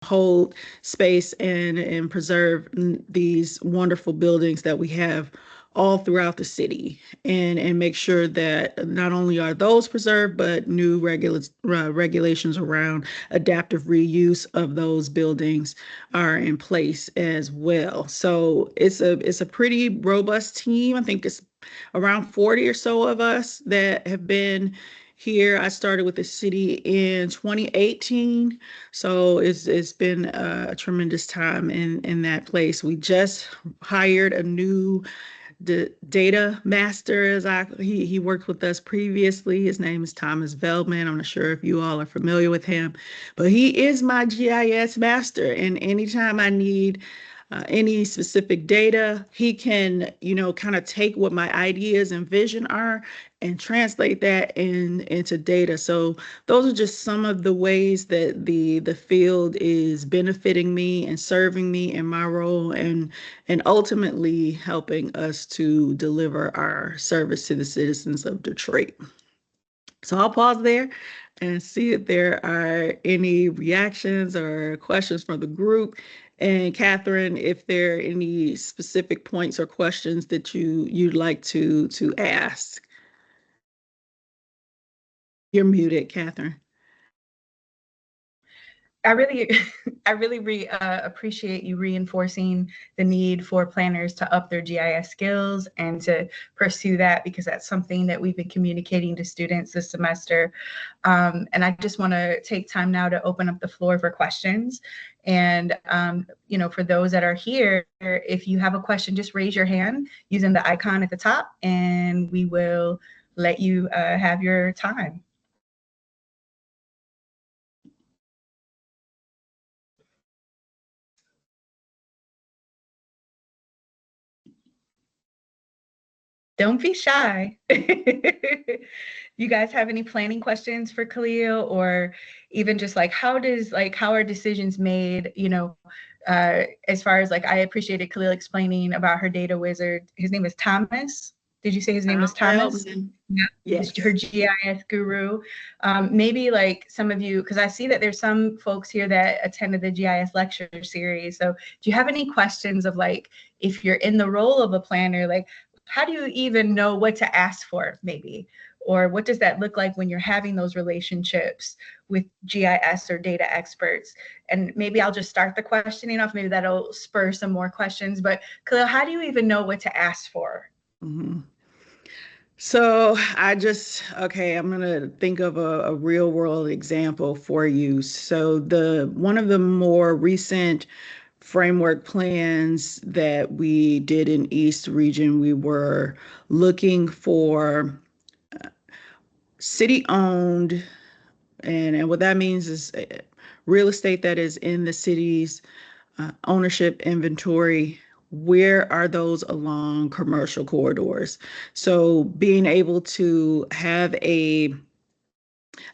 hold space and preserve these wonderful buildings that we have all throughout the city, and make sure that not only are those preserved, but new regulations around adaptive reuse of those buildings are in place as well. So it's a pretty robust team. I think it's around 40 or so of us that have been here. I started with the city in 2018, so it's been a tremendous time in that place. We just hired a new data master. He worked with us previously. His name is Thomas Veldman. I'm not sure if you all are familiar with him, but he is my GIS master. And anytime I need any specific data, he can, kind of take what my ideas and vision are and translate that into data. So those are just some of the ways that the field is benefiting me and serving me in my role, and ultimately helping us to deliver our service to the citizens of Detroit. So I'll pause there and see if there are any reactions or questions from the group. And Catherine, if there are any specific points or questions that you'd like to ask. You're muted, Catherine. I really, appreciate you reinforcing the need for planners to up their GIS skills and to pursue that, because that's something that we've been communicating to students this semester. And I just want to take time now to open up the floor for questions. And, for those that are here, if you have a question, just raise your hand using the icon at the top, and we will let you have your time. Don't be shy. You guys have any planning questions for Khalil, or even just how are decisions made, as far as I appreciated Khalil explaining about her data wizard. His name is Thomas. Did you say his name was Thomas? Yes. Her GIS guru. Maybe some of you, because I see that there's some folks here that attended the GIS lecture series. So do you have any questions of if you're in the role of a planner, how do you even know what to ask for, maybe? Or what does that look like when you're having those relationships with GIS or data experts? And maybe I'll just start the questioning off. Maybe that'll spur some more questions. But Khalil, how do you even know what to ask for? Mm-hmm. So I'm going to think of a real world example for you. So one of the more recent framework plans that we did in East Region, we were looking for city-owned, and what that means is real estate that is in the city's ownership inventory. Where are those along commercial corridors? So being able to have a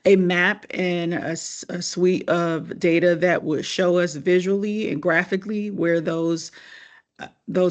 map and a suite of data that would show us visually and graphically where those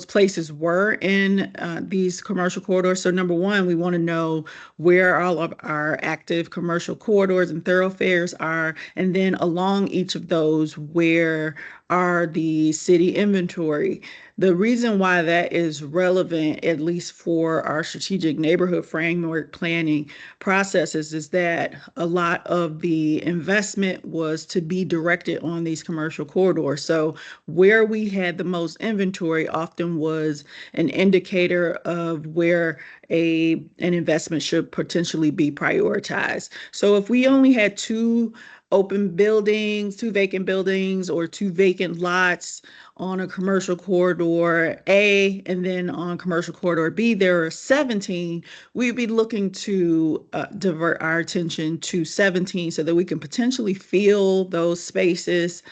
places were in these commercial corridors. So number one, we want to know where all of our active commercial corridors and thoroughfares are, and then along each of those, where are the city inventory. The reason why that is relevant, at least for our strategic neighborhood framework planning processes, is that a lot of the investment was to be directed on these commercial corridors. So where we had the most inventory often was an indicator of where an investment should potentially be prioritized. So if we only had two vacant buildings, or two vacant lots on a commercial corridor A, and then on commercial corridor B, there are 17, we'd be looking to divert our attention to 17 so that we can potentially fill those spaces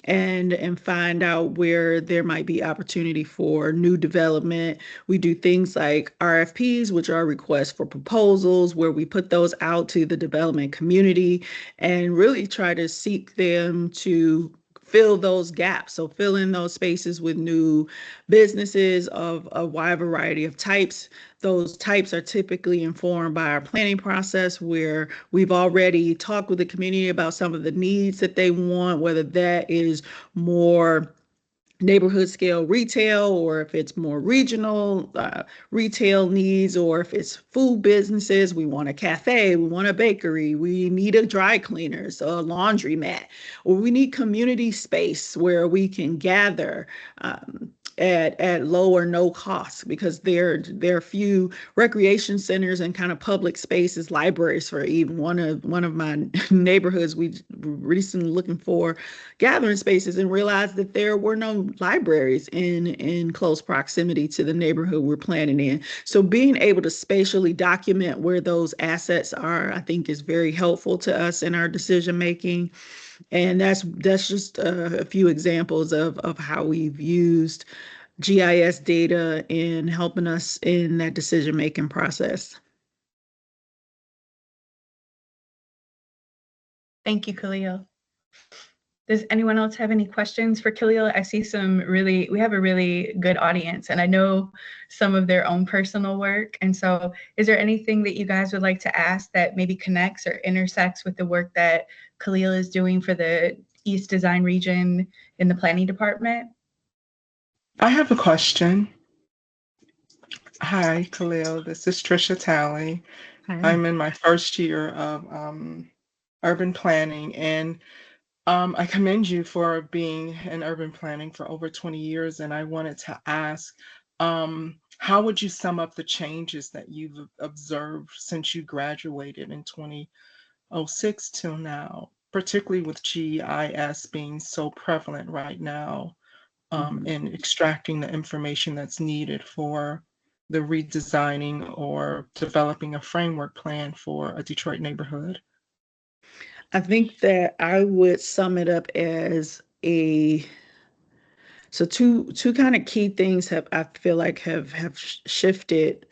and find out where there might be opportunity for new development. We do things like RFPs, which are requests for proposals, where we put those out to the development community and really try to seek them to fill those gaps. So fill in those spaces with new businesses of a wide variety of types. Those types are typically informed by our planning process, where we've already talked with the community about some of the needs that they want, whether that is more neighborhood scale retail, or if it's more regional retail needs, or if it's food businesses. We want a cafe, we want a bakery, we need a dry cleaners, a laundromat, or we need community space where we can gather at low or no cost, because there are few recreation centers and kind of public spaces, libraries. For even one of my neighborhoods, we recently looking for gathering spaces and realized that there were no libraries in close proximity to the neighborhood we're planning in. So being able to spatially document where those assets are, I think, is very helpful to us in our decision making. And that's just a few examples of how we've used GIS data in helping us in that decision making process. Thank you, Khalil. Does anyone else have any questions for Khalil? I see we have a really good audience, and I know some of their own personal work. And so is there anything that you guys would like to ask that maybe connects or intersects with the work that Khalil is doing for the East Design region in the planning department? I have a question. Hi, Khalil. This is Trisha Talley. Hi. I'm in my first year of urban planning, and I commend you for being in urban planning for over 20 years. And I wanted to ask, how would you sum up the changes that you've observed since you graduated in 2006 till now, particularly with GIS being so prevalent right now? Mhm. In extracting the information that's needed for the redesigning or developing a framework plan for a Detroit neighborhood? I think that I would sum it up as a so two kind of key things have I feel like have shifted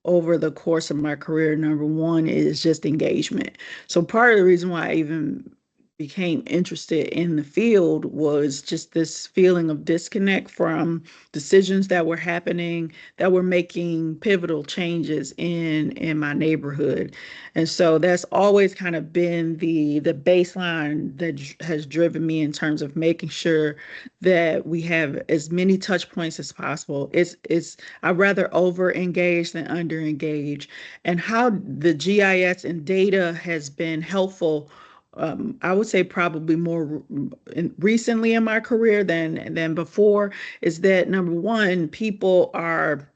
over the course of my career. Number one is just engagement. So part of the reason why I even became interested in the field was just this feeling of disconnect from decisions that were happening, that were making pivotal changes in my neighborhood. And so that's always kind of been the baseline that has driven me in terms of making sure that we have as many touch points as possible. It's I'd rather over engage than under engage. And how the GIS and data has been helpful, I would say probably more recently in my career than before, is that number one, people are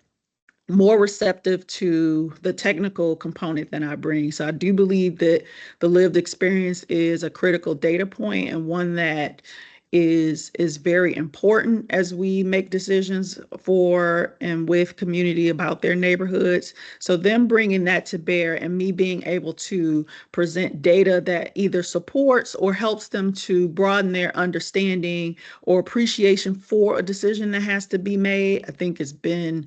more receptive to the technical component than I bring. So I do believe that the lived experience is a critical data point, and one that is very important as we make decisions for and with community about their neighborhoods. So them bringing that to bear and me being able to present data that either supports or helps them to broaden their understanding or appreciation for a decision that has to be made, I think has been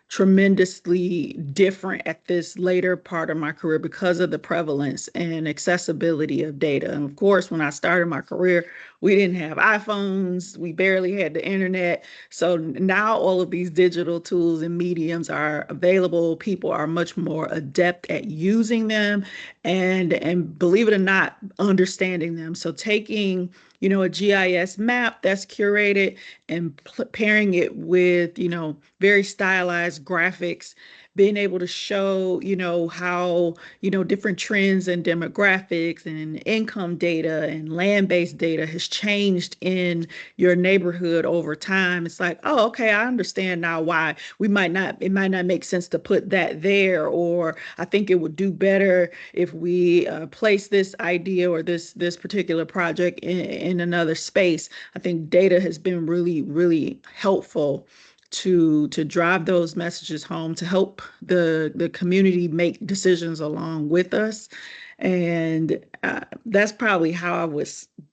tremendously different at this later part of my career because of the prevalence and accessibility of data. And of course, when I started my career, we didn't have iPhones, we barely had the internet. So now all of these digital tools and mediums are available. People are much more adept at using them and believe it or not, understanding them. So taking, a GIS map that's curated and pairing it with, very stylized graphics, being able to show, how, different trends and demographics and income data and land-based data has changed in your neighborhood over time. It's like, oh, okay, I understand now why it might not make sense to put that there, or I think it would do better if we place this idea or this particular project in another space. I think data has been really, really helpful to drive those messages home, to help the community make decisions along with us. And that's probably how I would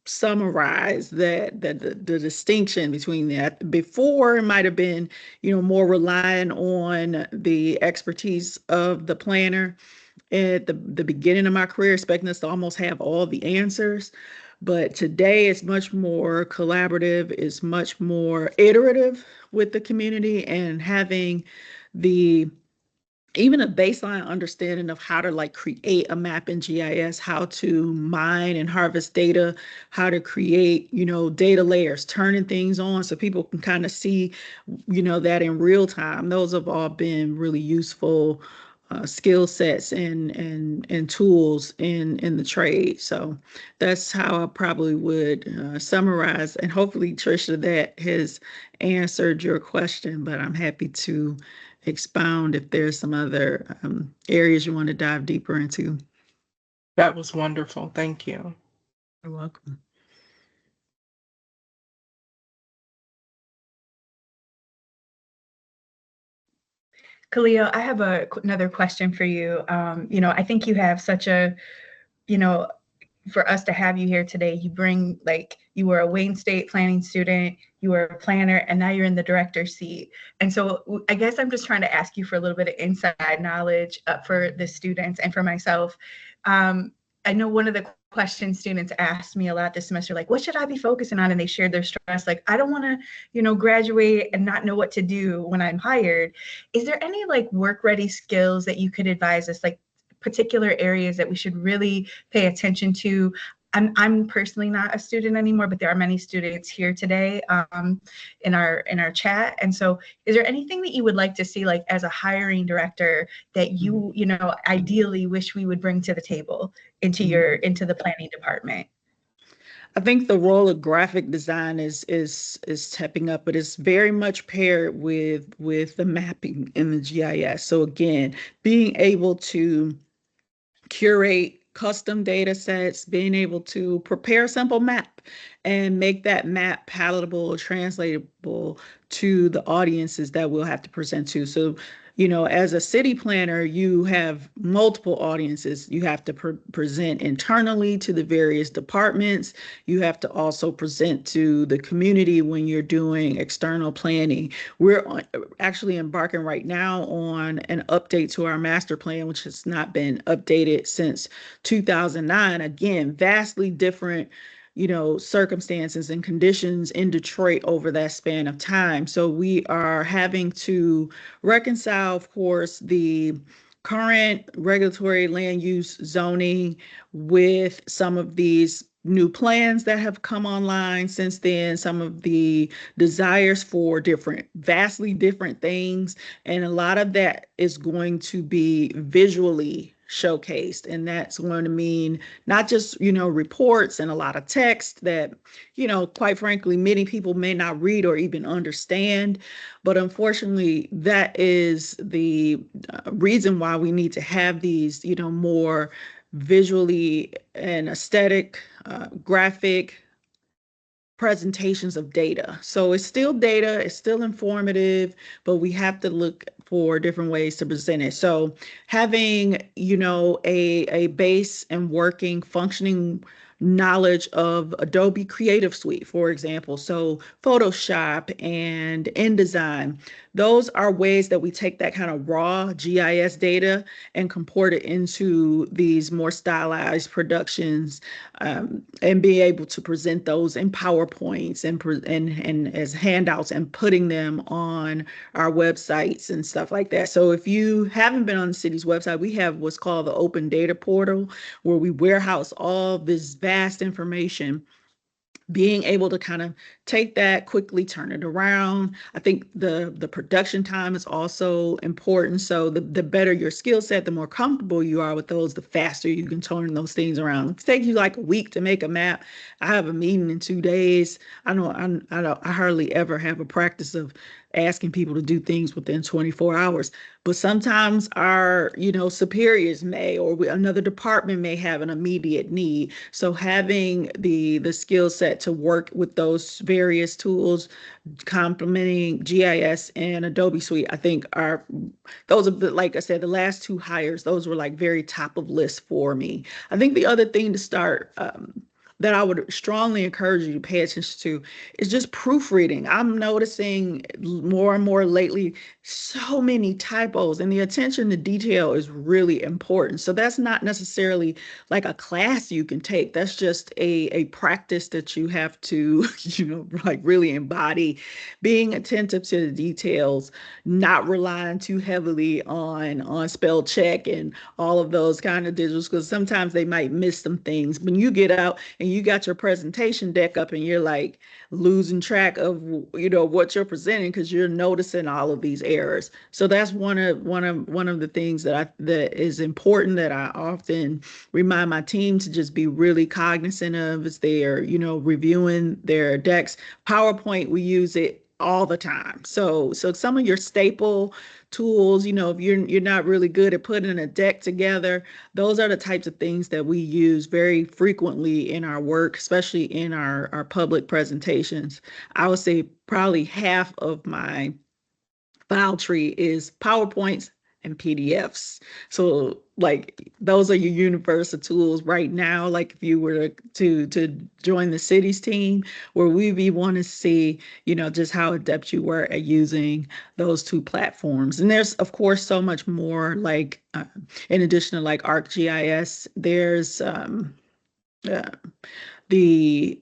summarize that the distinction between that. Before, it might have been, more relying on the expertise of the planner at the beginning of my career, expecting us to almost have all the answers. But today it's much more collaborative, it's much more iterative with the community, and having the even a baseline understanding of how to like create a map in GIS, how to mine and harvest data, how to create, data layers, turning things on so people can kind of see, that in real time. Those have all been really useful skill sets and tools in the trade. So that's how I probably would summarize. And hopefully, Trisha, that has answered your question, but I'm happy to expound if there's some other areas you want to dive deeper into. That was wonderful. Thank you. You're welcome. Khalil, I have another question for you. I think you have such a, for us to have you here today, you were a Wayne State planning student, you were a planner, and now you're in the director seat. And so I guess I'm just trying to ask you for a little bit of inside knowledge for the students and for myself. I know one of the questions students asked me a lot this semester, like, what should I be focusing on? And they shared their stress. Like, I don't want to, graduate and not know what to do when I'm hired. Is there any like work ready skills that you could advise us, like particular areas that we should really pay attention to? I'm personally not a student anymore, but there are many students here today in our chat. And so is there anything that you would like to see, like as a hiring director, that you ideally wish we would bring to the table into the planning department? I think the role of graphic design is stepping up, but it's very much paired with the mapping in the GIS. So again, being able to curate custom data sets, being able to prepare a simple map and make that map palatable or translatable to the audiences that we'll have to present to. So, as a city planner, you have multiple audiences. You have to present internally to the various departments. You have to also present to the community when you're doing external planning. We're actually embarking right now on an update to our master plan, which has not been updated since 2009. Again, vastly different circumstances and conditions in Detroit over that span of time. So we are having to reconcile, of course, the current regulatory land use zoning with some of these new plans that have come online since then, some of the desires for vastly different things. And a lot of that is going to be visually showcased. And that's going to mean not just, reports and a lot of text that, quite frankly, many people may not read or even understand. But unfortunately, that is the reason why we need to have these, more visually and aesthetic, graphic presentations of data. So it's still data, it's still informative, but we have to look for different ways to present it. So having, a base and working, functioning knowledge of Adobe Creative Suite, for example. So Photoshop and InDesign, those are ways that we take that kind of raw GIS data and comport it into these more stylized productions, and be able to present those in PowerPoints and as handouts and putting them on our websites and stuff like that. So if you haven't been on the city's website, we have what's called the Open Data Portal, where we warehouse all this vast information. Being able to kind of take that quickly, turn it around. I think the production time is also important. So the better your skill set, the more comfortable you are with those, the faster you can turn those things around. It takes you like a week to make a map. I have a meeting in 2 days. I know I hardly ever have a practice of asking people to do things within 24 hours. But sometimes our, superiors may, or another department may have an immediate need. So having the skill set to work with those various tools, complementing GIS and Adobe Suite, I think those are like I said, the last two hires, those were like very top of list for me. I think the other thing to start that I would strongly encourage you to pay attention to is just proofreading. I'm noticing more and more lately so many typos, and the attention to detail is really important. So that's not necessarily like a class you can take. That's just a practice that you have to, like really embody, being attentive to the details, not relying too heavily on spell check and all of those kind of digitals, because sometimes they might miss some things. When you get out and you got your presentation deck up and you're like losing track of what you're presenting because you're noticing all of these errors. So that's one of the things that is important, that I often remind my team to just be really cognizant of as they are reviewing their decks. PowerPoint, we use it all the time. So some of your staple tools, if you're not really good at putting a deck together, those are the types of things that we use very frequently in our work, especially in our public presentations. I would say probably half of my file tree is PowerPoints and PDFs. So like those are your universal tools right now. Like if you were to join the city's team, where we want to see, just how adept you were at using those two platforms. And there's of course so much more, like in addition to like ArcGIS, there's uh, beyond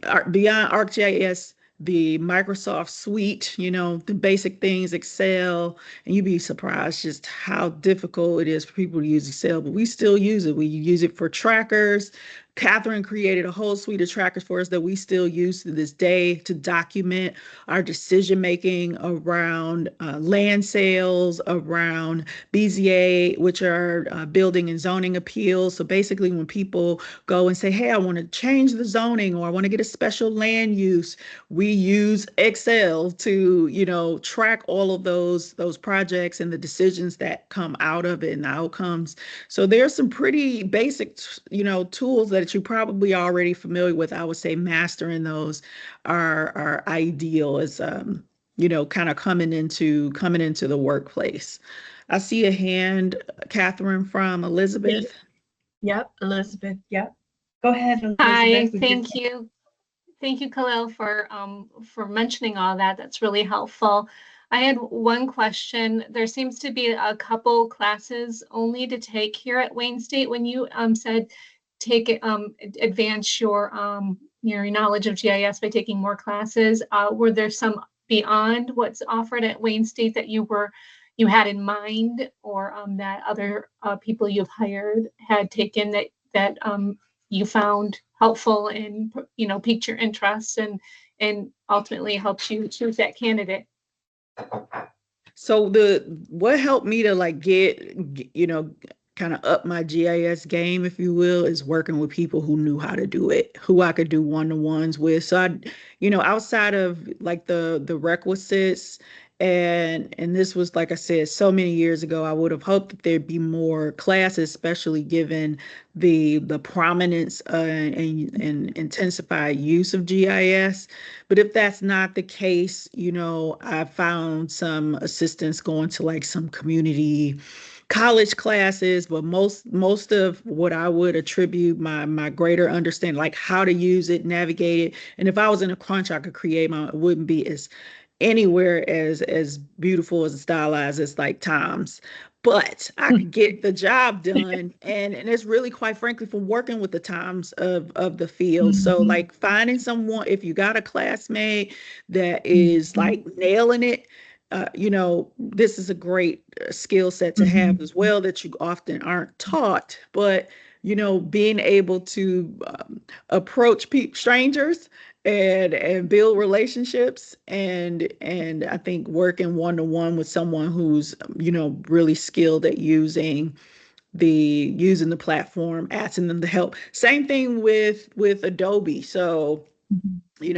ArcGIS, the Microsoft suite, the basic things, Excel, and you'd be surprised just how difficult it is for people to use Excel, but we still use it. We use it for trackers. Catherine created a whole suite of trackers for us that we still use to this day to document our decision making around land sales, around BZA, which are building and zoning appeals. So basically, when people go and say, hey, I want to change the zoning, or I want to get a special land use, we use Excel to, track all of those projects and the decisions that come out of it and the outcomes. So there's some pretty basic, tools that you're probably already familiar with. I would say mastering those are ideal as kind of coming into the workplace. I see a hand, Catherine, from Elizabeth. Yep, Elizabeth. Yep. Go ahead, Elizabeth. Hi, thank you. Thank you, Khalil, for mentioning all that. That's really helpful. I had one question. There seems to be a couple classes only to take here at Wayne State. When you said take advance your knowledge of GIS by taking more classes, were there some beyond what's offered at Wayne State that you had in mind, or that other people you've hired had taken that you found helpful and piqued your interest and ultimately helped you choose that candidate? So what helped me to like get kind of up my GIS game, if you will, is working with people who knew how to do it, who I could do one-to-ones with. So outside of like the requisites, and this was, like I said, so many years ago, I would have hoped that there'd be more classes, especially given the prominence and intensified use of GIS. But if that's not the case, I found some assistance going to like some community college classes, but most of what I would attribute my greater understanding, like how to use it, navigate it. And if I was in a crunch, I could create my, it wouldn't be as anywhere as beautiful as stylized as like Tom's. But I could get the job done. And it's really, quite frankly, from working with the times of the field. So like finding someone, if you got a classmate that is like nailing it, this is a great skill set to have as well, that you often aren't taught. But being able to approach strangers and build relationships, and I think working one-to-one with someone who's really skilled at using the platform, asking them to help. Same thing with Adobe. So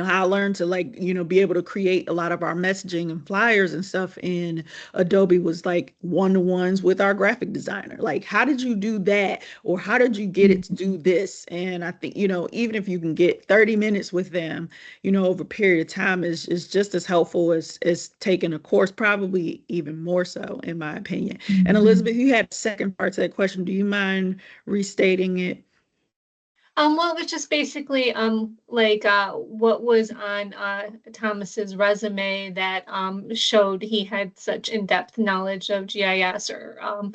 how I learned to like, be able to create a lot of our messaging and flyers and stuff in Adobe was like one-to-ones with our graphic designer. Like, how did you do that? Or how did you get it to do this? And I think, even if you can get 30 minutes with them, over a period of time is just as helpful as taking a course, probably even more so, in my opinion. And Elizabeth, you had a second part to that question. Do you mind restating it? Well, it was just basically like what was on Thomas's resume that showed he had such in-depth knowledge of GIS, or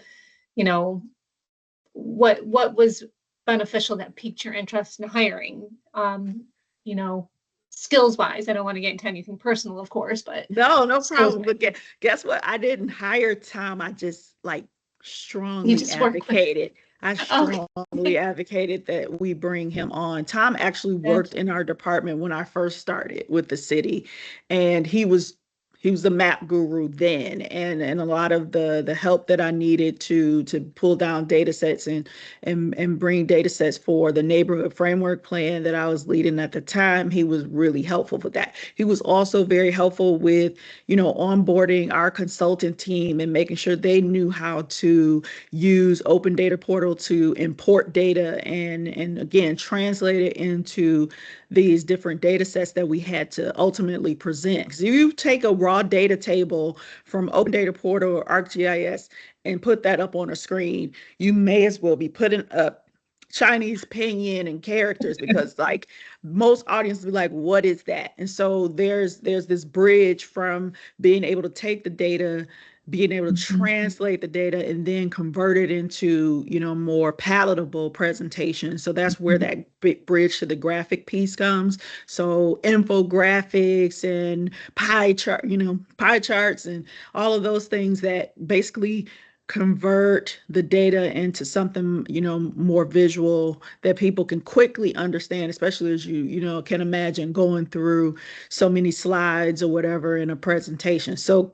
you know, what was beneficial that piqued your interest in hiring. You know, skills wise. I don't want to get into anything personal, of course, but No skills problem. But guess what? I didn't hire Tom. I just like you strongly just work with. advocated. I Okay. strongly advocated that we bring him on. Tom actually worked in our department when I first started with the city, and he was the map guru then, and a lot of the help that I needed to pull down data sets and bring data sets for the neighborhood framework plan that I was leading at the time. He was really helpful with that. He was also very helpful with, onboarding our consultant team and making sure they knew how to use Open Data Portal to import data and again translate it into these different data sets that we had to ultimately present. Because if you take a raw data table from Open Data Portal or ArcGIS and put that up on a screen, you may as well be putting up Chinese pinyin and characters, because like most audiences be like, what is that? And so there's this bridge from being able to take the data, being able to translate the data, and then convert it into, more palatable presentation. So that's where that big bridge to the graphic piece comes. So infographics and pie charts and all of those things that basically convert the data into something, more visual that people can quickly understand, especially as can imagine going through so many slides or whatever in a presentation. So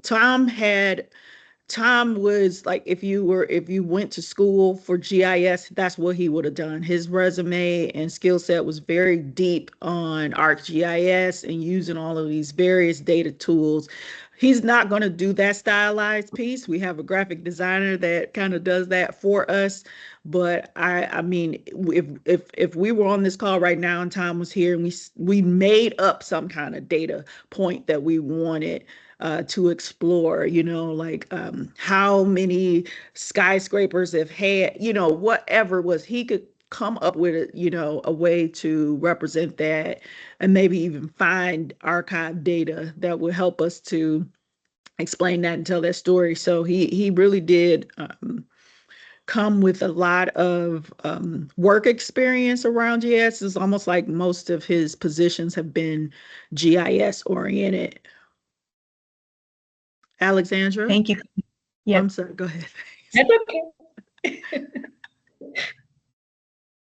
Tom was like, if you went to school for GIS, that's what he would have done. His resume and skill set was very deep on ArcGIS and using all of these various data tools. He's not going to do that stylized piece. We have a graphic designer that kind of does that for us. But I mean, if we were on this call right now and Tom was here and we made up some kind of data point that we wanted to explore, like how many skyscrapers have had, whatever was, he could come up with, a way to represent that and maybe even find archive data that would help us to explain that and tell that story. So he really did come with a lot of work experience around GIS. It's almost like most of his positions have been GIS oriented. Alexandra? Thank you. Yep. I'm sorry, go ahead. That's okay.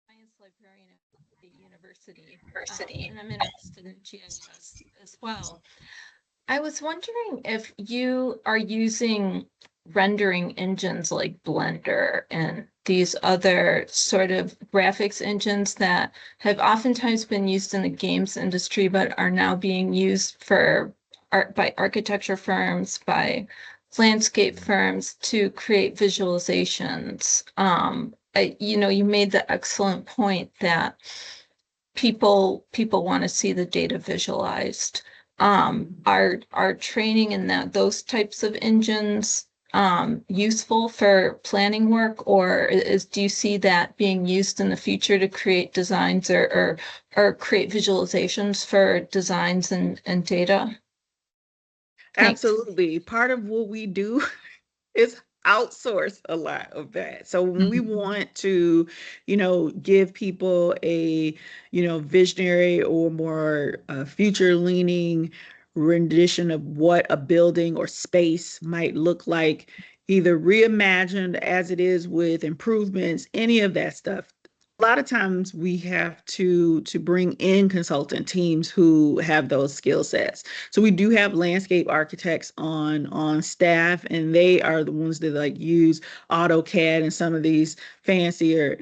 Science librarian at the university, and I'm interested in GIS as well. I was wondering if you are using rendering engines like Blender and these other sort of graphics engines that have oftentimes been used in the games industry, but are now being used for art by architecture firms, by landscape firms to create visualizations. You made the excellent point that people want to see the data visualized. Are training in those types of engines useful for planning work, or do you see that being used in the future to create designs or create visualizations for designs and data? Thanks. Absolutely. Part of what we do is outsource a lot of that. So when we want to, give people a, visionary or more future leaning rendition of what a building or space might look like, either reimagined as it is with improvements, any of that stuff. A lot of times we have to bring in consultant teams who have those skill sets. So we do have landscape architects on staff, and they are the ones that like use AutoCAD and some of these fancier,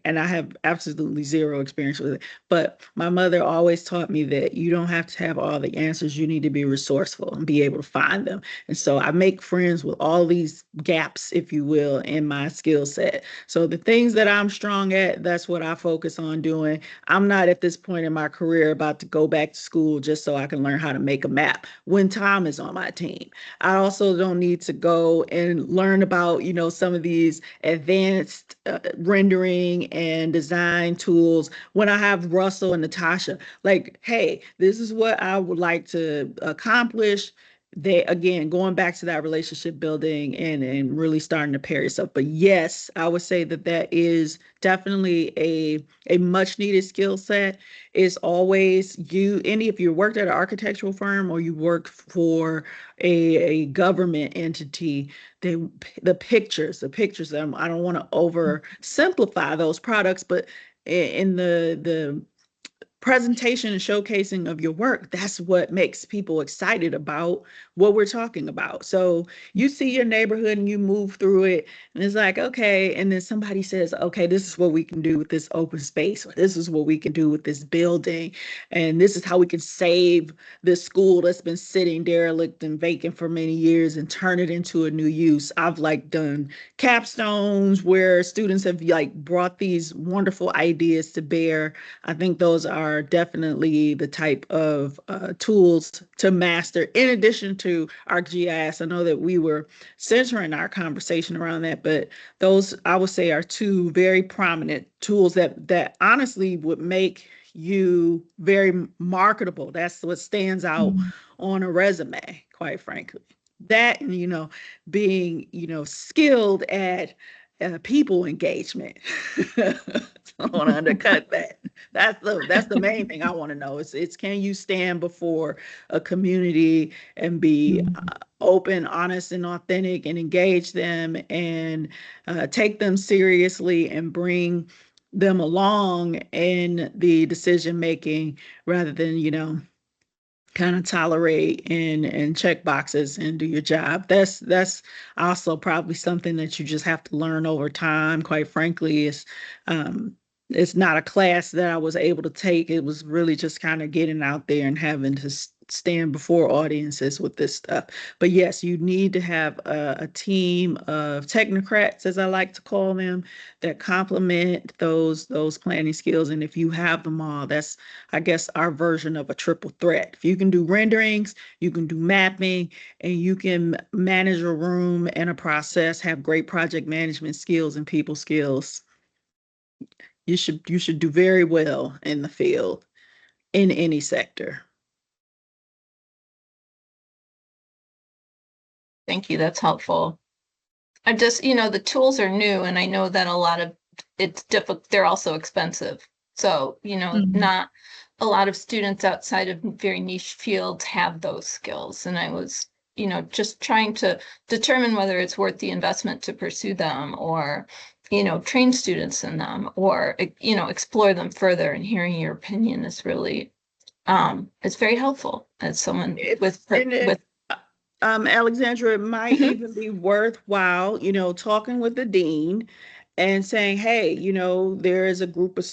and I have absolutely zero experience with it. But my mother always taught me that you don't have to have all the answers. You need to be resourceful and be able to find them. And so I make friends with all these gaps, if you will, in my skill set. So the things that I'm strong at, that's that's what I focus on doing. I'm not at this point in my career about to go back to school just so I can learn how to make a map when Tom is on my team. I also don't need to go and learn about, some of these advanced rendering and design tools when I have Russell and Natasha. Like, hey, this is what I would like to accomplish. They, again, going back to that relationship building and really starting to pair yourself. But yes, I would say that that is definitely a much needed skill set. Is always if you worked at an architectural firm or you work for a government entity, they the pictures. I don't want to oversimplify those products, but in the presentation and showcasing of your work, that's what makes people excited about what we're talking about. So you see your neighborhood and you move through it, and it's like, okay, and then somebody says, okay, this is what we can do with this open space, or this is what we can do with this building, and this is how we can save this school that's been sitting derelict and vacant for many years and turn it into a new use. I've like done capstones where students have like brought these wonderful ideas to bear. I think those are definitely the type of tools to master in addition to ArcGIS. I know that we were centering our conversation around that, but those I would say are two very prominent tools that honestly would make you very marketable. That's what stands out on a resume, quite frankly. That and being skilled at people engagement. I want to undercut that. That's the main thing I want to know. It's can you stand before a community and be open, honest, and authentic, and engage them and take them seriously and bring them along in the decision making rather than kind of tolerate and check boxes and do your job. That's also probably something that you just have to learn over time. Quite frankly, it's not a class that I was able to take. It was really just kind of getting out there and having to stand before audiences with this stuff. But yes, you need to have a team of technocrats, as I like to call them, that complement those planning skills. And if you have them all, that's, I guess, our version of a triple threat. If you can do renderings, you can do mapping, and you can manage a room and a process, have great project management skills and people skills, you should do very well in the field in any sector. Thank you. That's helpful. I just, the tools are new, and I know that a lot of it's difficult. They're also expensive. So, not a lot of students outside of very niche fields have those skills. And I was, just trying to determine whether it's worth the investment to pursue them or, train students in them or, explore them further. And hearing your opinion is really, it's very helpful as someone with Alexandra, it might even be worthwhile, talking with the dean and saying, hey, there is a group of,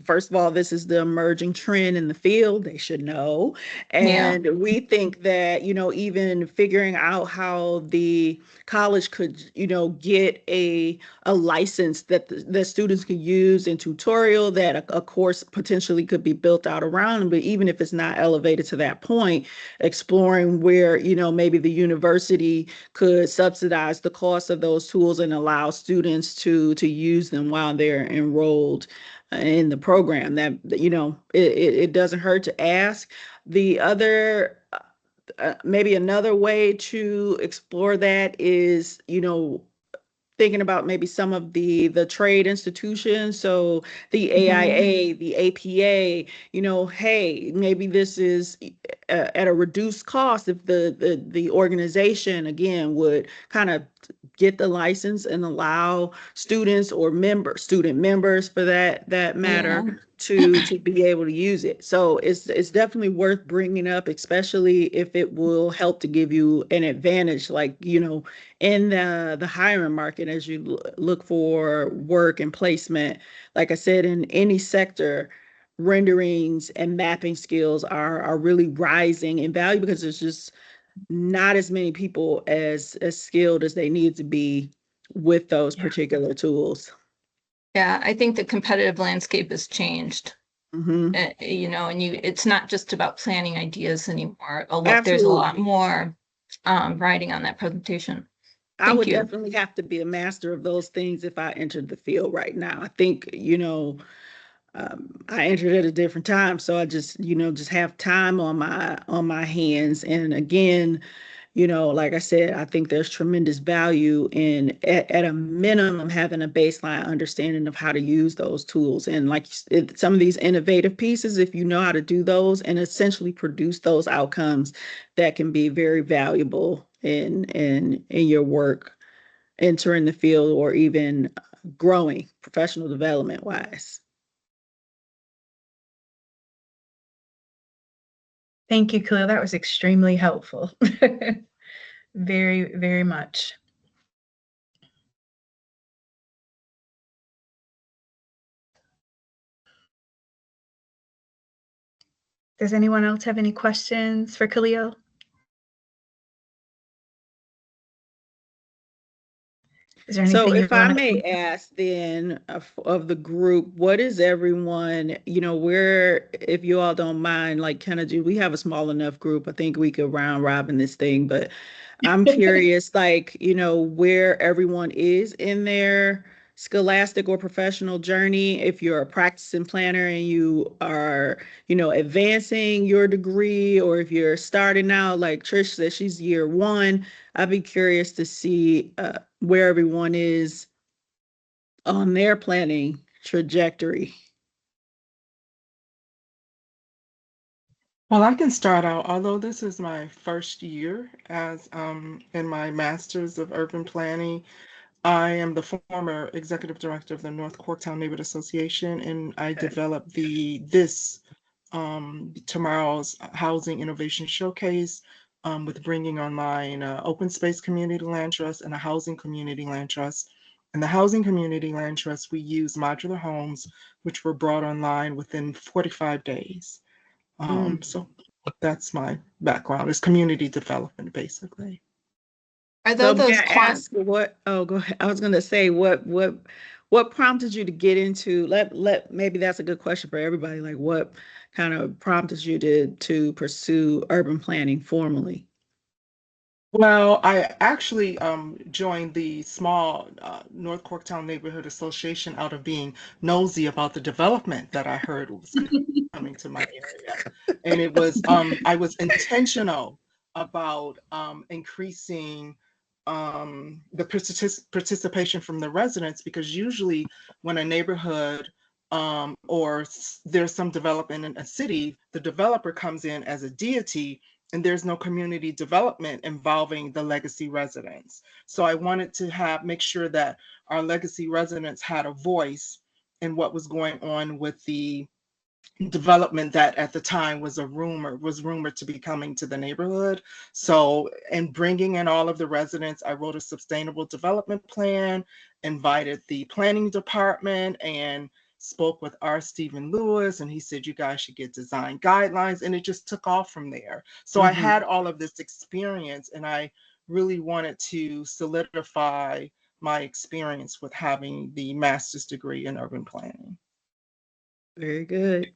first of all, this is the emerging trend in the field. They should know. And we think that, even figuring out how the college could, get a license that the students could use in tutorial that a course potentially could be built out around. But even if it's not elevated to that point, exploring where, maybe the university could subsidize the cost of those tools and allow students to use them while they're enrolled in the program. That it doesn't hurt to ask. The other maybe another way to explore that is thinking about maybe some of the trade institutions, so the AIA, the APA, hey, maybe this is at a reduced cost if the organization again would kind of get the license and allow students or student members for that matter to be able to use it. So it's definitely worth bringing up, especially if it will help to give you an advantage, like, in the hiring market as you look for work and placement. Like I said, in any sector, renderings and mapping skills are really rising in value because there's just not as many people as skilled as they need to be with those particular tools. Yeah, I think the competitive landscape has changed. Mhm. You know, and it's not just about planning ideas anymore. There's a lot Absolutely. more writing on that presentation. I Thank would you. definitely have to be a master of those things if I entered the field right now. I think, I entered at a different time, so I just have time on my hands. And again, like I said, I think there's tremendous value in at a minimum having a baseline understanding of how to use those tools. And like some of these innovative pieces, if you know how to do those and essentially produce those outcomes, that can be very valuable in your work, entering the field or even growing professional development wise. Thank you, Khalil. That was extremely helpful. Very, very much. Does anyone else have any questions for Khalil? Is there So anything you if I want may to? ask then of the group, what is everyone, where, if you all don't mind, like kind of do we have a small enough group? I think we could round robin this thing, but I'm curious, like, where everyone is in their scholastic or professional journey. If you're a practicing planner and you are, advancing your degree, or if you're starting out, like Trish said, she's year one. I'd be curious to see where everyone is on their planning trajectory. Well, I can start out, although this is my first year as in my Master's of Urban Planning. I am the former executive director of the North Corktown Neighborhood Association, and I Okay. developed this tomorrow's Housing Innovation Showcase with bringing online open space community land trust and a housing community land trust. And the housing community land trust, we use modular homes, which were brought online within 45 days. Mm. So that's my background, is community development, basically. Are So may those I ask what, oh, go ahead. I was going to say what prompted you to get into, maybe that's a good question for everybody. Like what kind of prompted you to pursue urban planning formally? Well, I actually joined the small North Corktown Neighborhood Association out of being nosy about the development that I heard was coming to my area. And I was intentional about increasing the participation from the residents, because usually when a neighborhood there's some development in a city, the developer comes in as a deity and there's no community development involving the legacy residents. So I wanted to make sure that our legacy residents had a voice in what was going on with the development that at the time was rumored to be coming to the neighborhood. So in bringing in all of the residents, I wrote a sustainable development plan, invited the planning department, and spoke with R. Stephen Lewis, and he said, you guys should get design guidelines, and it just took off from there. So I Mhm. had all of this experience, and I really wanted to solidify my experience with having the master's degree in urban planning. Very good.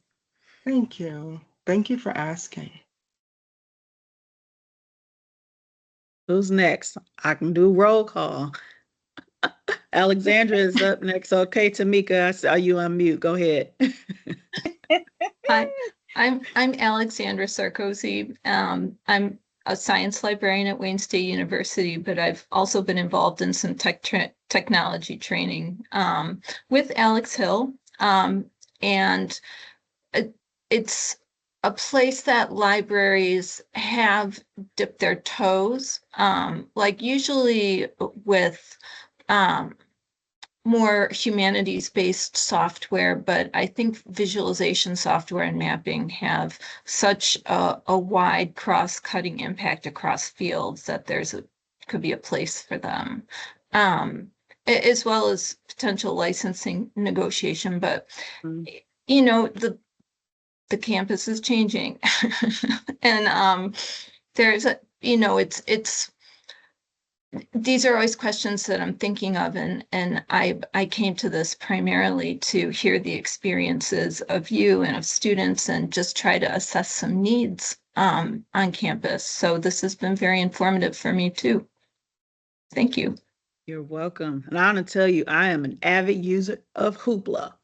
Thank you. Thank you for asking. Who's next? I can do roll call. Alexandra is up next. Okay, Tamika, I saw you on mute. Go ahead. Hi, I'm Alexandra Sarkozy. I'm a science librarian at Wayne State University, but I've also been involved in some technology training with Alex Hill. And it's a place that libraries have dipped their toes, like usually with more humanities-based software, but I think visualization software and mapping have such a wide cross-cutting impact across fields that could be a place for them, as well as potential licensing negotiation. But Mm. The campus is changing, and there's it's these are always questions that I'm thinking of, and I came to this primarily to hear the experiences of you and of students and just try to assess some needs on campus. So this has been very informative for me too. Thank you. You're welcome. And I want to tell you, I am an avid user of Hoopla.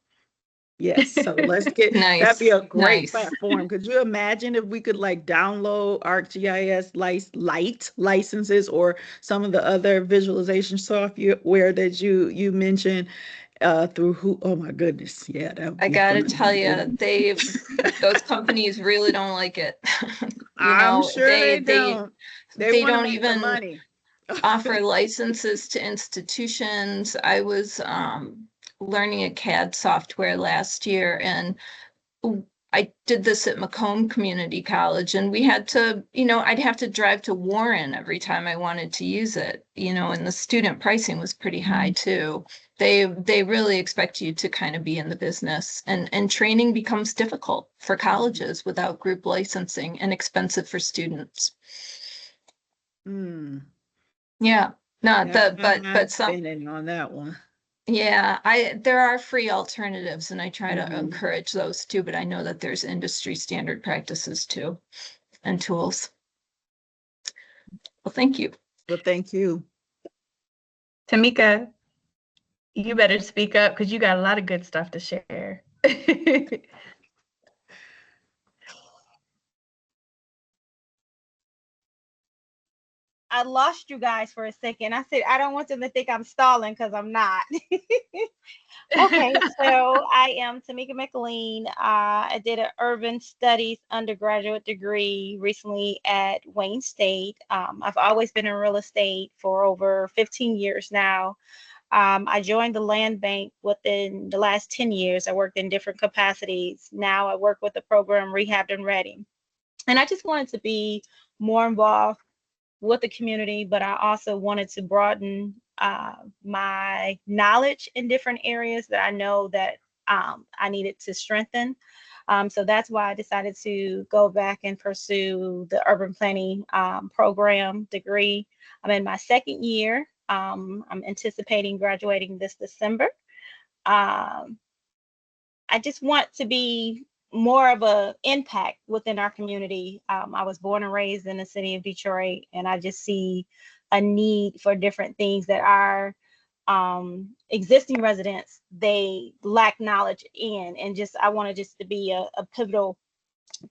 Yes, so let's get that'd be a great Nice. platform. Could you imagine if we could like download ArcGIS light licenses or some of the other visualization software that you mentioned through who? Oh my goodness, yeah, that would I be gotta fun. tell you, those companies really don't like it. I'm sure they don't. They They want to don't make the even money. offer licenses to institutions. I was learning a CAD software last year, and I did this at Macomb Community College, and we had to, I'd have to drive to Warren every time I wanted to use it, and the student pricing was pretty high too. They really expect you to kind of be in the business, and training becomes difficult for colleges without group licensing and expensive for students. Hmm. Yeah, no, Yeah, but I'm some, spending on that one. yeah, there are free alternatives, and I try to Mhm. encourage those too, but I know that there's industry standard practices too and tools. Well, thank you. Well, thank you. Tamika, you better speak up because you got a lot of good stuff to share. I lost you guys for a second. I said I don't want them to think I'm stalling because I'm not. Okay, so I am Tamika McLean. I did an urban studies undergraduate degree recently at Wayne State. I've always been in real estate for over 15 years now. I joined the land bank within the last 10 years. I worked in different capacities. Now I work with the program Rehabbed and Ready. And I just wanted to be more involved with the community, but I also wanted to broaden my knowledge in different areas that I know that I needed to strengthen. So that's why I decided to go back and pursue the urban planning program degree. I'm in my second year. I'm anticipating graduating this December. Um, I just want to be more of a impact within our community. I was born and raised in the city of Detroit, and I just see a need for different things that our existing residents they lack knowledge in, and just I wanted just to be a pivotal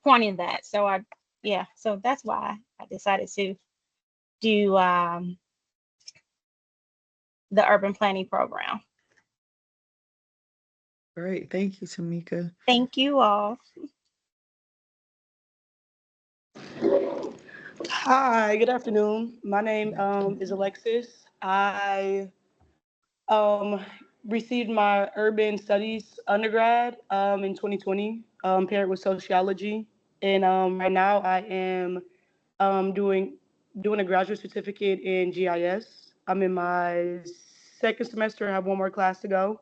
point in that. So that's why I decided to do the urban planning program. Great. Thank you, Tamika. Thank you all. Hi, good afternoon. My name is Alexis. I um, received my urban studies undergrad in 2020, paired with sociology. And right now I am doing a graduate certificate in GIS. I'm in my second semester. I have one more class to go.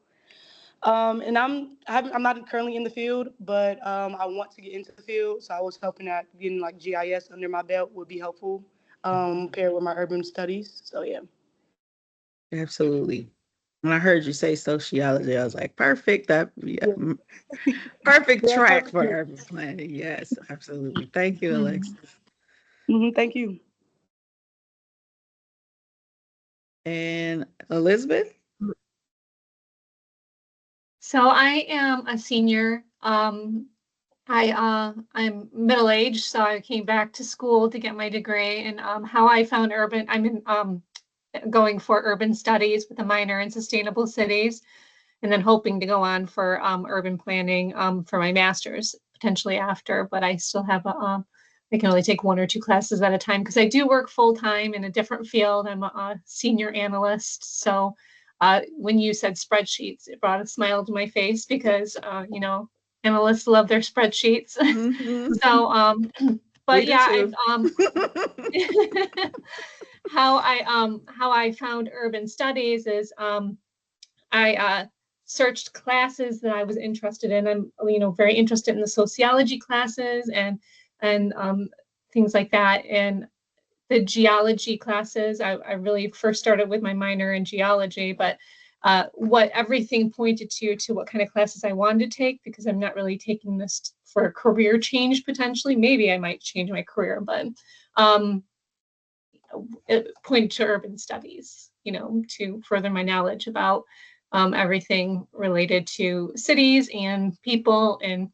And I'm not currently in the field, but I want to get into the field. So I was hoping that getting like GIS under my belt would be helpful, paired with my urban studies. So yeah. Absolutely. When I heard you say sociology, I was like, perfect. Yeah. Perfect Yeah, track perfect. for urban planning. Yes, absolutely. Thank you, Alexis. Thank you. And Elizabeth? So I am a senior. I'm middle aged, so I came back to school to get my degree. And how I found I'm in going for urban studies with a minor in sustainable cities, and then hoping to go on for urban planning for my master's potentially after. But I still have I can only take one or two classes at a time because I do work full time in a different field. I'm a senior analyst, so when you said spreadsheets, it brought a smile to my face because analysts love their spreadsheets. Mhm. So but We do yeah, too. how I found urban studies is I searched classes that I was interested in. I'm very interested in the sociology classes and things like that. And the geology classes. I really first started with my minor in geology, but what everything pointed to what kind of classes I wanted to take, because I'm not really taking this for a career change potentially. Maybe I might change my career, but it pointed to urban studies, to further my knowledge about everything related to cities and people and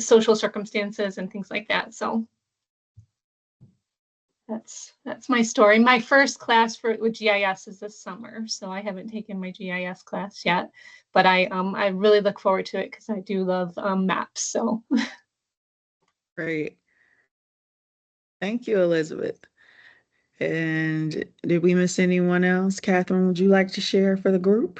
social circumstances and things like that. So that's my story. My first class with GIS is this summer, so I haven't taken my GIS class yet, but I really look forward to it because I do love maps. So Great. Thank you, Elizabeth. And did we miss anyone else? Catherine, would you like to share for the group?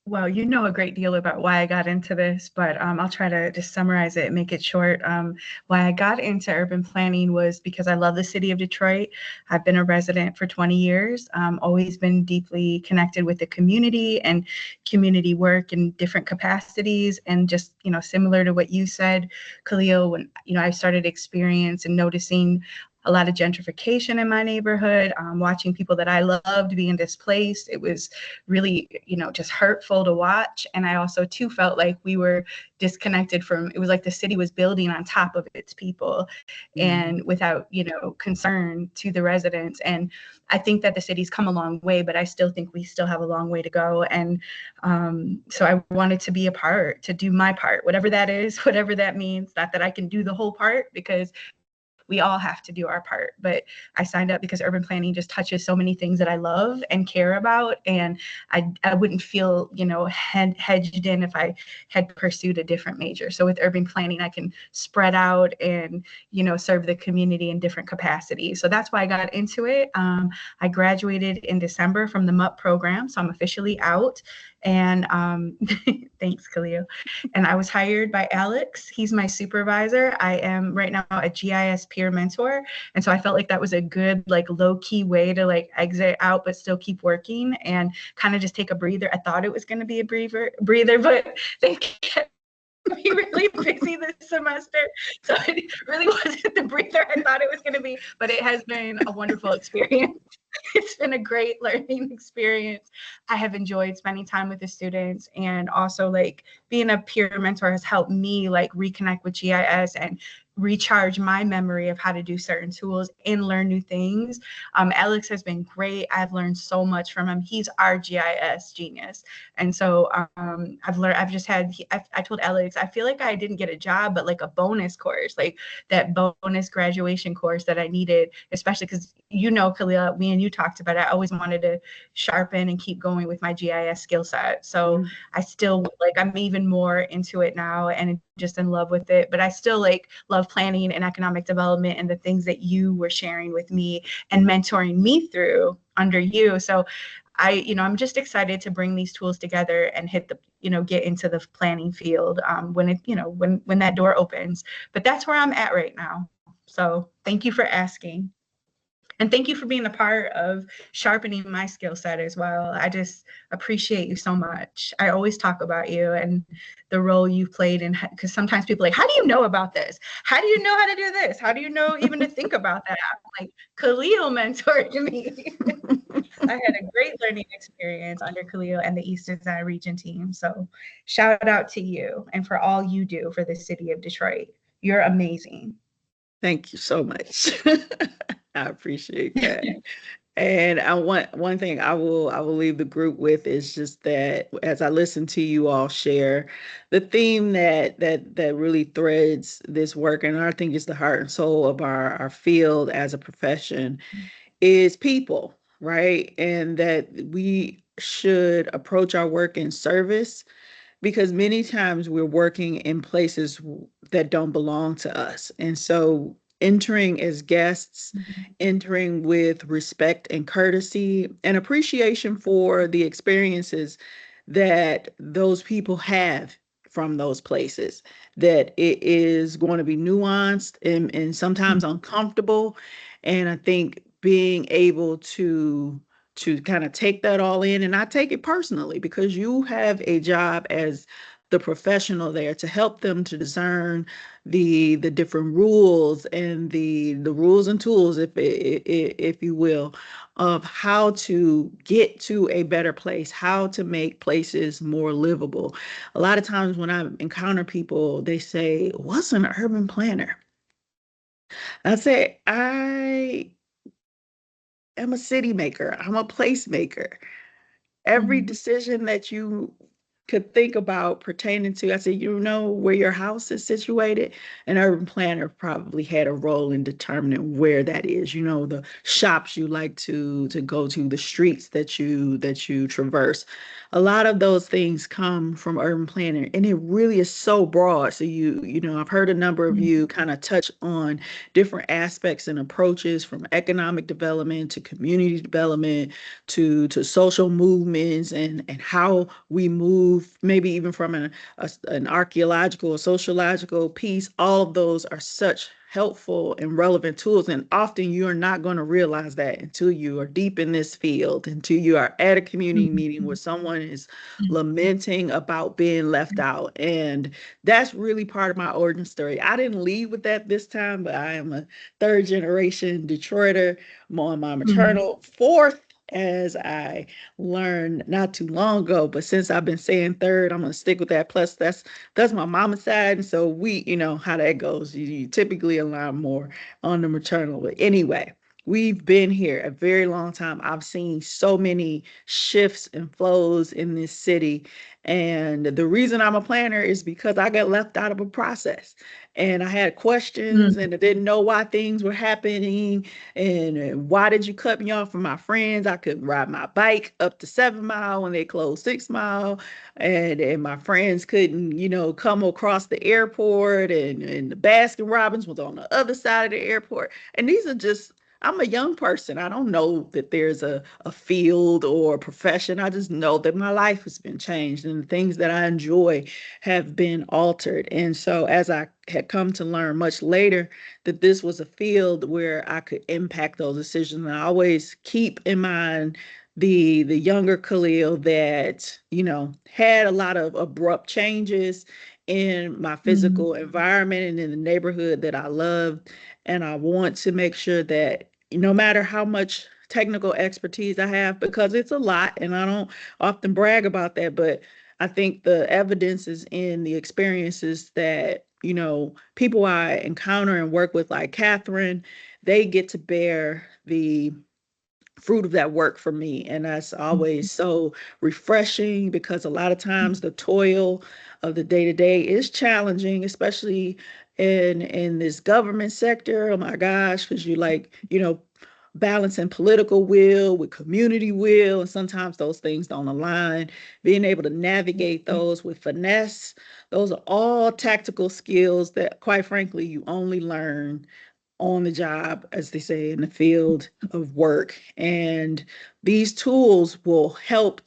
Well, you know a great deal about why I got into this, but I'll try to just summarize it and make it short. Why I got into urban planning was because I love the city of Detroit. I've been a resident for 20 years, always been deeply connected with the community and community work in different capacities. And just, similar to what you said, Khalil, when, I started experiencing and noticing a lot of gentrification in my neighborhood, watching people that I loved being displaced. It was really, just hurtful to watch. And I also too felt like we were disconnected from, it was like the city was building on top of its people and without, concern to the residents. And I think that the city's come a long way, but I still think we still have a long way to go. And so I wanted to be a part, to do my part, whatever that is, whatever that means. Not that I can do the whole part, because we all have to do our part. But I signed up because urban planning just touches so many things that I love and care about. And I wouldn't feel, hedged in if I had pursued a different major. So with urban planning, I can spread out and, serve the community in different capacities. So that's why I got into it. I graduated in December from the MUP program, so I'm officially out. And thanks, Khalil. And I was hired by Alex. He's my supervisor. I am right now a GIS peer mentor. And so I felt like that was a good, low key way to exit out, but still keep working and kind of just take a breather. I thought it was going to be a breather, but they kept me really busy this semester. So it really wasn't the breather I thought it was going to be, but it has been a wonderful experience. It's been a great learning experience. I have enjoyed spending time with the students, and also being a peer mentor has helped me reconnect with GIS and recharge my memory of how to do certain tools and learn new things. Alex has been great. I've learned so much from him. He's our GIS genius. And so I told Alex, I feel like I didn't get a job, but a bonus course, that bonus graduation course that I needed, especially because, Khalil, me and you talked about it. I always wanted to sharpen and keep going with my GIS skill set. So I still I'm even more into it now and just in love with it. But I still love planning and economic development and the things that you were sharing with me and mentoring me through under you. So I'm just excited to bring these tools together and hit the, get into the planning field when it, when that door opens. But that's where I'm at right now. So thank you for asking. And thank you for being a part of sharpening my skill set as well. I just appreciate you so much. I always talk about you and the role you've played in, because sometimes people are like, how do you know about this? How do you know how to do this? How do you know even to think about that? I'm like, Khalil mentored me. I had a great learning experience under Khalil and the East Design Region team. So shout out to you and for all you do for the city of Detroit. You're amazing. Thank you so much. I appreciate that. And I want one thing I will leave the group with is just that as I listen to you all share, the theme that really threads this work, and I think is the heart and soul of our field as a profession, is people, right? And that we should approach our work in service, because many times we're working in places that don't belong to us. And so entering as guests, entering with respect and courtesy and appreciation for the experiences that those people have from those places, that it is going to be nuanced and sometimes uncomfortable. And I think being able to kind of take that all in, and I take it personally because you have a job as the professional there to help them to discern the different rules and the rules and tools, if you will, of how to get to a better place, how to make places more livable. A lot of times when I encounter people, they say, "What's an urban planner?" I say, "I am a city maker. I'm a place maker. Every Mhm. decision that you could think about pertaining to," I said, "you know where your house is situated? An urban planner probably had a role in determining where that is. You know, the shops you like to go to, the streets that you traverse. A lot of those things come from urban planning, and it really is so broad. So you know, I've heard a number of you kind of touch on different aspects and approaches from economic development to community development to social movements and how we move, maybe even from an archaeological or sociological piece. All of those are such helpful and relevant tools. And often you're not going to realize that until you are deep in this field, until you are at a community meeting where someone is lamenting about being left out. And that's really part of my origin story. I didn't lead with that this time, but I am a third generation Detroiter. I'm on my maternal fourth, as I learned not too long ago. But since I've been saying third, I'm gonna stick with that. Plus, that's my mama's side, and so we, you know how that goes. You typically align more on the maternal. But anyway, we've been here a very long time. I've seen so many shifts and flows in this city, and the reason I'm a planner is because I got left out of a process, and I had questions, and I didn't know why things were happening, and why did you cut me off from my friends? I could ride my bike up to 7 Mile when they closed 6 Mile, and my friends couldn't, you know, come across the airport, and the Baskin Robbins was on the other side of the airport. And these are just, I'm a young person. I don't know that there's a field or a profession. I just know that my life has been changed and the things that I enjoy have been altered. And so as I had come to learn much later that this was a field where I could impact those decisions. And I always keep in mind the younger Khalil that, you know, had a lot of abrupt changes in my physical environment and in the neighborhood that I loved. And I want to make sure that no matter how much technical expertise I have, because it's a lot, and I don't often brag about that, but I think the evidence is in the experiences that, you know, people I encounter and work with, like Catherine, they get to bear the fruit of that work for me. And that's always so refreshing because a lot of times the toil of the day to day is challenging, especially in this government sector. Oh my gosh, because you like, you know, balancing political will with community will, and sometimes those things don't align. Being able to navigate those with finesse, those are all tactical skills that, quite frankly, you only learn on the job, as they say, in the field of work. And these tools will help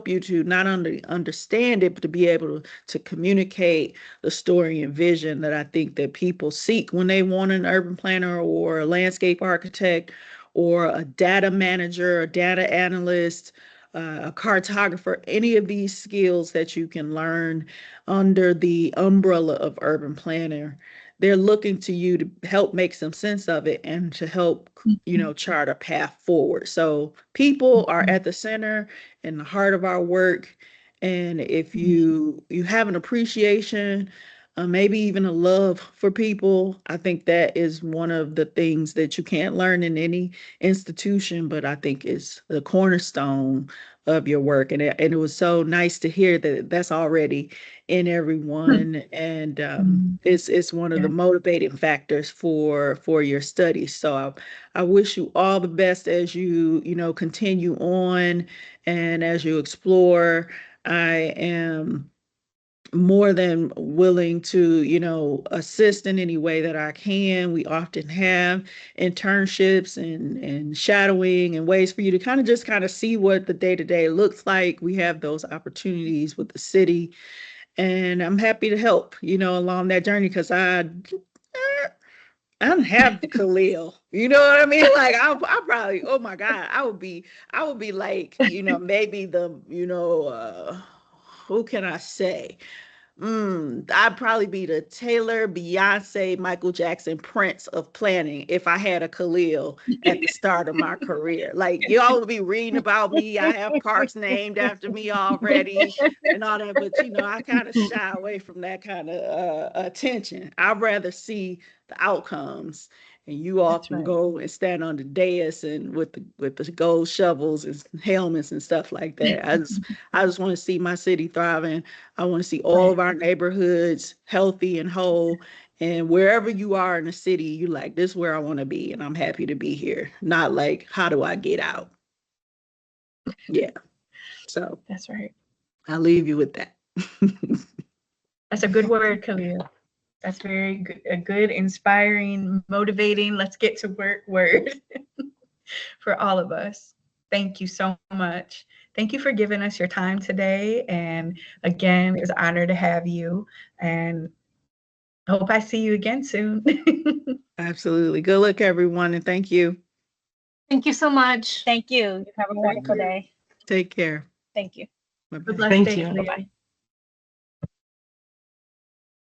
you to not only understand it, but to be able to communicate the story and vision that I think that people seek when they want an urban planner or a landscape architect or a data manager, a data analyst, a cartographer, any of these skills that you can learn under the umbrella of urban planner. They're looking to you to help make some sense of it and to help, you know, chart a path forward. So people are at the center and the heart of our work. And if you have an appreciation, maybe even a love for people, I think that is one of the things that you can't learn in any institution, but I think is the cornerstone of your work. And it was so nice to hear that that's already in everyone, and it's one of the motivating factors for your studies. So I wish you all the best as you know, continue on and as you explore. I am more than willing to, you know, assist in any way that I can. We often have internships and shadowing and ways for you to kind of see what the day to day looks like. We have those opportunities with the city, and I'm happy to help, you know, along that journey because I don't have the Khalil. You know what I mean? Like I probably, oh my God, I would be like, you know, maybe the, you know, who can I say? I'd probably be the Taylor, Beyonce, Michael Jackson, Prince of planning if I had a Khalil at the start of my career. Like, y'all would be reading about me. I have parks named after me already and all that. But, I kind of shy away from that kind of attention. I'd rather see the outcomes. And you all That's can right. go and stand on the dais and with the gold shovels and helmets and stuff like that. I just want to see my city thriving. I want to see all of our neighborhoods healthy and whole. And wherever you are in the city, you like, this is where I want to be, and I'm happy to be here. Not like, how do I get out? Yeah. So That's right. I'll leave you with that. That's a good word, Khalil. That's very good, a good, inspiring, motivating, let's get to work word for all of us. Thank you so much. Thank you for giving us your time today. And again, it was an honor to have you. And I hope I see you again soon. Absolutely. Good luck, everyone, and thank you. Thank you so much. Thank you. You have a wonderful day. Take care. Thank you. Bye-bye. Good luck, Thank stay you. clear. Bye-bye.